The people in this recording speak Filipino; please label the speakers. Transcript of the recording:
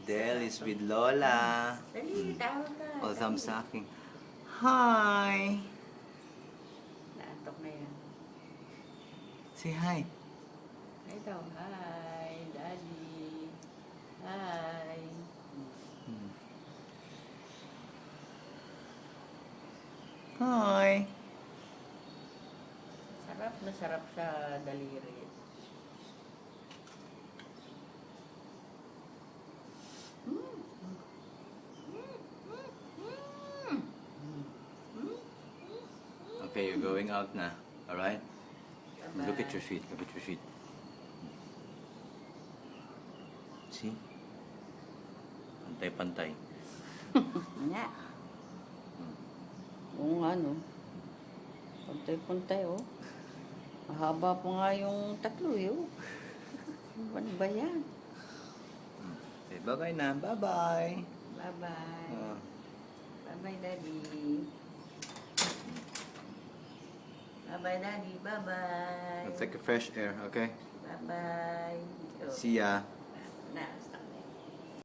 Speaker 1: Del is with Lola.
Speaker 2: Dali, tawag ka.
Speaker 1: O, Sam sa akin. Hi!
Speaker 2: Naantok na yan.
Speaker 1: Say hi.
Speaker 2: Ito, hi, Daddy. Hi.
Speaker 1: Hi!
Speaker 2: Sarap na sarap sa daliri.
Speaker 1: Okay, you're going out na. Alright? Look at your feet. Look at your feet. See? Pantay-pantay.
Speaker 2: Nga. Oo nga, no. Pantay-pantay, oh. Mahaba pa nga yung tatlo, eh, oh. Ano ba yan?
Speaker 1: Okay, bye-bye na. Bye-bye.
Speaker 2: Bye-bye.
Speaker 1: Uh,
Speaker 2: Bye-bye, Daddy. Bye-bye, Daddy. Bye-bye.
Speaker 1: let's take a fresh air, okay?
Speaker 2: Bye-bye.
Speaker 1: See ya.